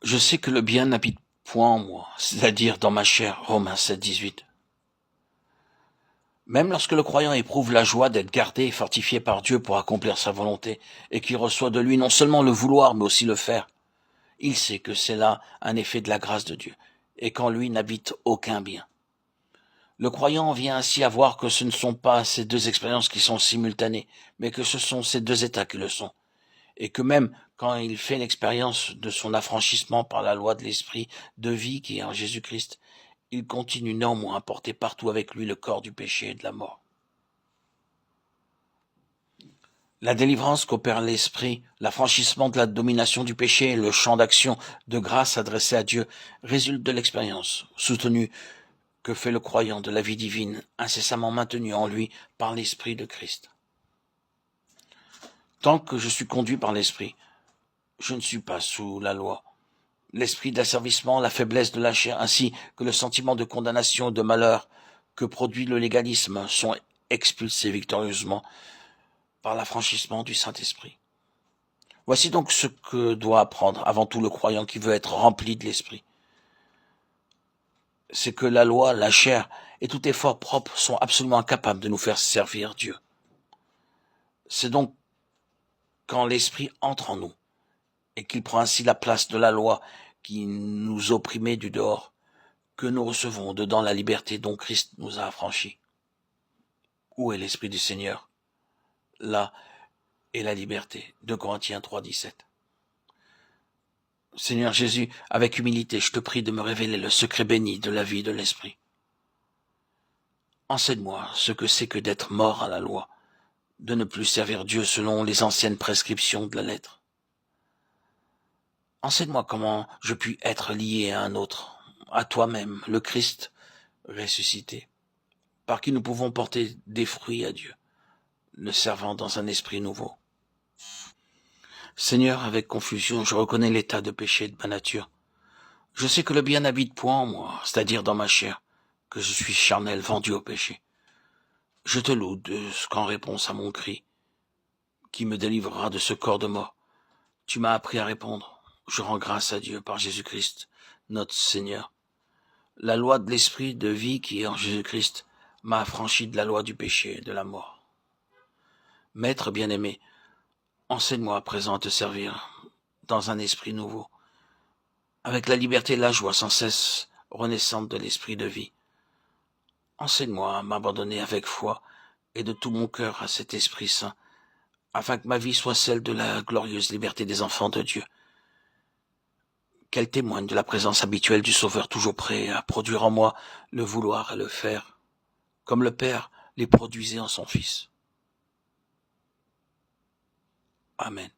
Je sais que le bien n'habite point en moi, c'est-à-dire dans ma chair, Romains 7, 18. Même lorsque le croyant éprouve la joie d'être gardé et fortifié par Dieu pour accomplir sa volonté, et qu'il reçoit de lui non seulement le vouloir, mais aussi le faire, il sait que c'est là un effet de la grâce de Dieu, et qu'en lui n'habite aucun bien. Le croyant vient ainsi à voir que ce ne sont pas ces deux expériences qui sont simultanées, mais que ce sont ces deux états qui le sont, et que même quand il fait l'expérience de son affranchissement par la loi de l'esprit de vie qui est en Jésus-Christ, il continue néanmoins à porter partout avec lui le corps du péché et de la mort. La délivrance qu'opère l'esprit, l'affranchissement de la domination du péché et le champ d'action de grâce adressé à Dieu résulte de l'expérience, soutenue que fait le croyant de la vie divine, incessamment maintenue en lui par l'Esprit de Christ. Tant que je suis conduit par l'Esprit, je ne suis pas sous la loi. L'esprit d'asservissement, la faiblesse de la chair, ainsi que le sentiment de condamnation et de malheur que produit le légalisme sont expulsés victorieusement par l'affranchissement du Saint-Esprit. Voici donc ce que doit apprendre avant tout le croyant qui veut être rempli de l'Esprit. C'est que la loi, la chair et tout effort propre sont absolument incapables de nous faire servir Dieu. C'est donc quand l'Esprit entre en nous et qu'il prend ainsi la place de la loi qui nous opprimait du dehors, que nous recevons dedans la liberté dont Christ nous a affranchis. Où est l'Esprit du Seigneur? Là est la liberté. 2 Corinthiens 3, 17. Seigneur Jésus, avec humilité, je te prie de me révéler le secret béni de la vie de l'Esprit. Enseigne-moi ce que c'est que d'être mort à la loi, de ne plus servir Dieu selon les anciennes prescriptions de la lettre. Enseigne-moi comment je puis être lié à un autre, à toi-même, le Christ ressuscité, par qui nous pouvons porter des fruits à Dieu, le servant dans un esprit nouveau. Seigneur, avec confusion, je reconnais l'état de péché de ma nature. Je sais que le bien n'habite point en moi, c'est-à-dire dans ma chair, que je suis charnel, vendu au péché. Je te loue de ce qu'en réponse à mon cri, qui me délivrera de ce corps de mort, tu m'as appris à répondre. Je rends grâce à Dieu par Jésus-Christ, notre Seigneur. La loi de l'esprit de vie qui est en Jésus-Christ m'a affranchi de la loi du péché et de la mort. Maître bien-aimé, enseigne-moi à présent à te servir dans un esprit nouveau, avec la liberté et la joie sans cesse renaissante de l'esprit de vie. Enseigne-moi à m'abandonner avec foi et de tout mon cœur à cet Esprit Saint, afin que ma vie soit celle de la glorieuse liberté des enfants de Dieu, qu'elle témoigne de la présence habituelle du Sauveur toujours prêt à produire en moi le vouloir et le faire, comme le Père les produisait en son Fils. Amen.